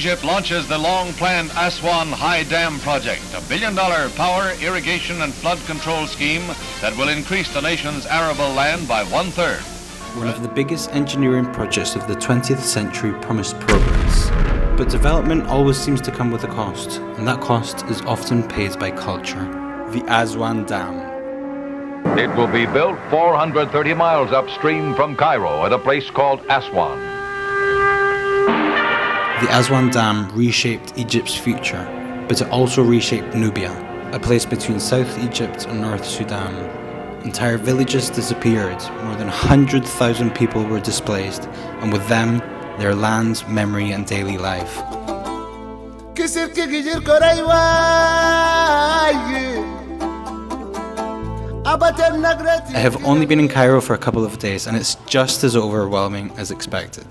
Egypt launches the long-planned Aswan High Dam project, a billion-dollar power, irrigation and flood control scheme that will increase the nation's arable land by 1/3. One of the biggest engineering projects of the 20th century promised progress. But development always seems to come with a cost, and that cost is often paid by culture. The Aswan Dam. It will be built 430 miles upstream from Cairo at a place called Aswan. The Aswan Dam reshaped Egypt's future, but it also reshaped Nubia, a place between South Egypt and North Sudan. Entire villages disappeared, more than 100,000 people were displaced, and with them, their land, memory and daily life. I have only been in Cairo for a couple of days and it's just as overwhelming as expected.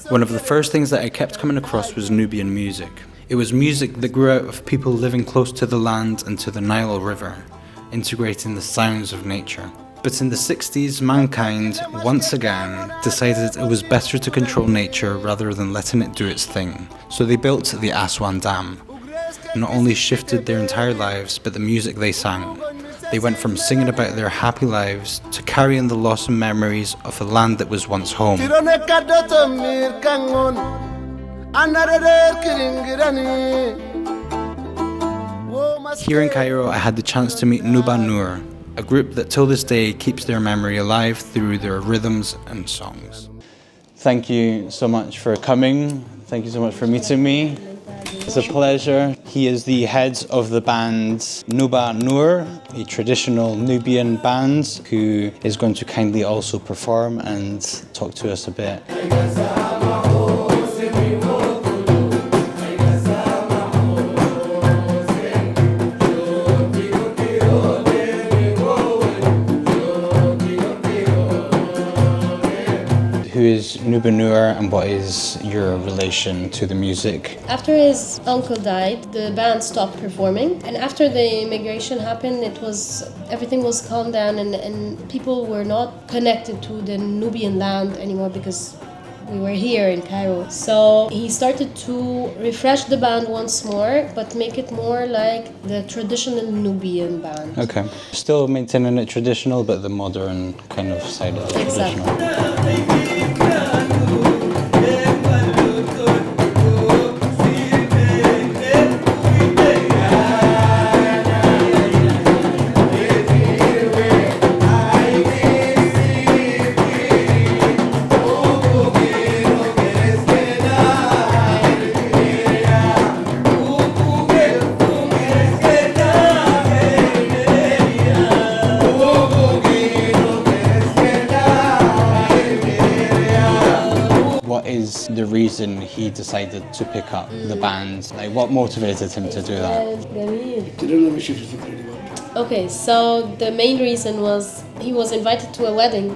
One of the first things that I kept coming across was Nubian music. It was music that grew out of people living close to the land and to the Nile River, integrating the sounds of nature. But in the 60s, mankind, once again, decided it was better to control nature rather than letting it do its thing. So they built the Aswan Dam. Not only shifted their entire lives, but the music they sang. They went from singing about their happy lives to carrying the loss and memories of a land that was once home. Here in Cairo, I had the chance to meet Nuba Nour, a group that till this day keeps their memory alive through their rhythms and songs. Thank you so much for coming. Thank you so much for meeting me. It's a pleasure. He is the head of the band Nuba Nour, a traditional Nubian band, who is going to kindly also perform and talk to us a bit. Who is Nuba Nour and what is your relation to the music? After his uncle died, the band stopped performing, and after the immigration happened, everything was calmed down and people were not connected to the Nubian land anymore because we were here in Cairo. So he started to refresh the band once more, but make it more like the traditional Nubian band. Okay. Still maintaining it traditional, but the modern kind of side of it traditional. The reason he decided to pick up the band? Like, what motivated him to do that? Okay, so the main reason was he was invited to a wedding.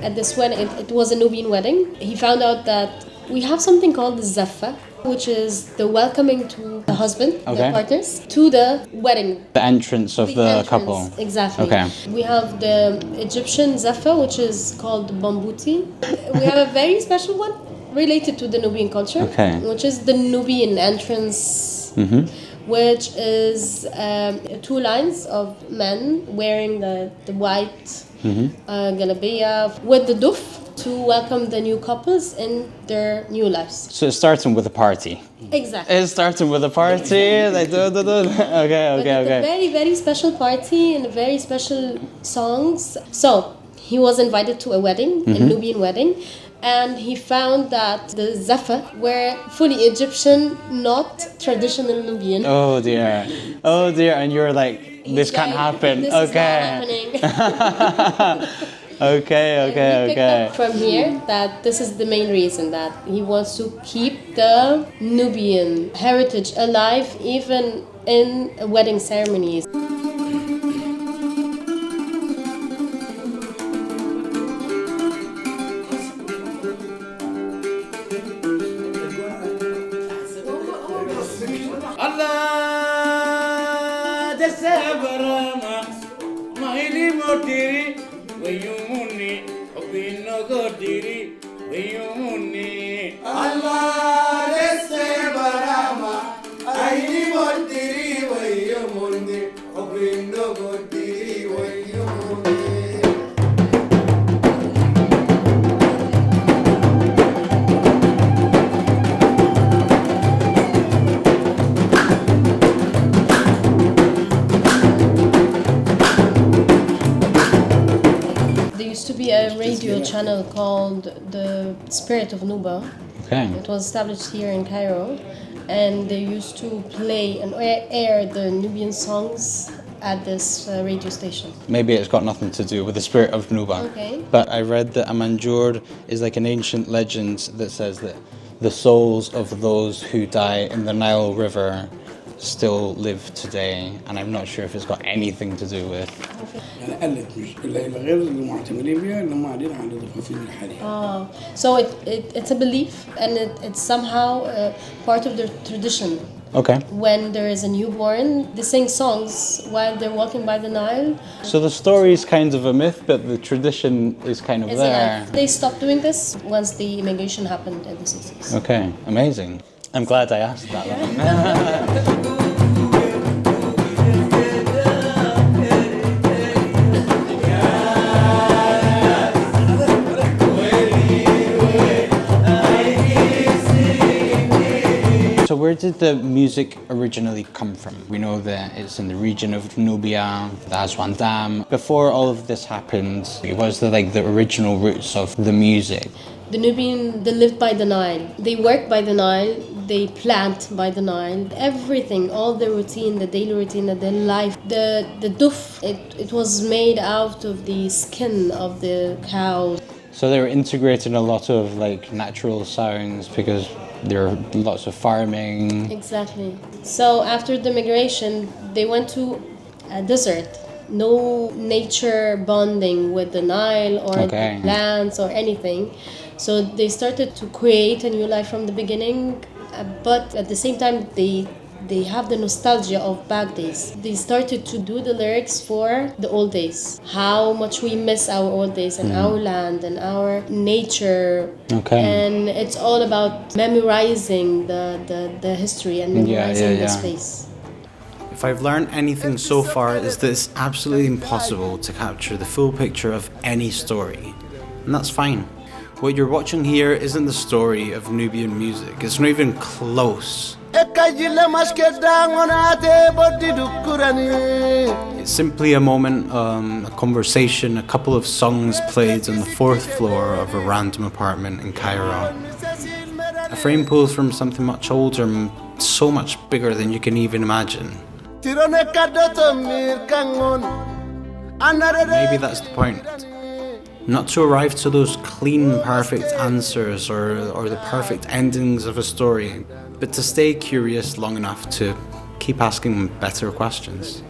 At this wedding, it was a Nubian wedding. He found out that we have something called the zaffa, which is the welcoming to the husband, the partners, to the wedding. The entrance of the couple. Exactly. Okay. We have the Egyptian zaffa, which is called bambuti. We have a very special one related to the Nubian culture, which is the Nubian entrance, which is 2 lines of men wearing the white galabia with the duf to welcome the new couples in their new lives. So it's starting with a party. Exactly. It's starting with a party. Like, okay. A very, very special party and very special songs. So he was invited to a wedding, a Nubian wedding. And he found that the zaffa were fully Egyptian, not traditional Nubian. Oh dear, and you're like, this can't happen. This is not happening. Okay. And we picked up from here that this is the main reason, that he wants to keep the Nubian heritage alive even in wedding ceremonies. A radio channel called the Spirit of Nuba. Okay. It was established here in Cairo, and they used to play and air the Nubian songs at this radio station. Maybe it's got nothing to do with the spirit of Nuba. Okay. But I read that Amanjur is like an ancient legend that says that the souls of those who die in the Nile River still live today, and I'm not sure if it's got anything to do with. So it's a belief, and it's somehow part of their tradition. Okay. When there is a newborn, they sing songs while they're walking by the Nile. So the story is kind of a myth, but the tradition is kind of there. They stopped doing this once the immigration happened in the 60s. Okay, amazing. I'm glad I asked that. Yeah. So where did the music originally come from? We know that it's in the region of Nubia, the Aswan Dam. Before all of this happened, what was the original roots of the music? The Nubian, they lived by the Nile. They work by the Nile. They plant by the Nile. Everything, all the routine, the daily routine of their life. The duf, it was made out of the skin of the cow. So they were integrating a lot of natural sounds because there are lots of farming. Exactly. So after the migration, they went to a desert. No nature bonding with the Nile or the plants or anything. So they started to create a new life from the beginning, but at the same time they have the nostalgia of back days. They started to do the lyrics for the old days. How much we miss our old days and our land and our nature. Okay. And it's all about memorizing the history and memorizing the space. If I've learned anything so far, is that it's absolutely impossible to capture the full picture of any story. And that's fine. What you're watching here isn't the story of Nubian music. It's not even close. It's simply a moment, a conversation, a couple of songs played on the 4th floor of a random apartment in Cairo. A frame pulled from something much older and so much bigger than you can even imagine. Maybe that's the point. Not to arrive to those clean, perfect answers or the perfect endings of a story, but to stay curious long enough to keep asking better questions.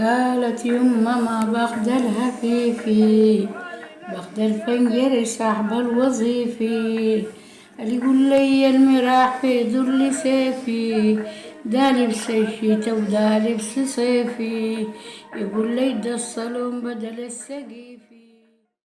قالت يما ما باخد الهفيفي باخد الفنجر صاحب الوظيفي اللي يقول لي المراح في ذل سيفي ده لبس الشتا وده لبس صيفي يقول لي ده الصالون بدل السقيفي.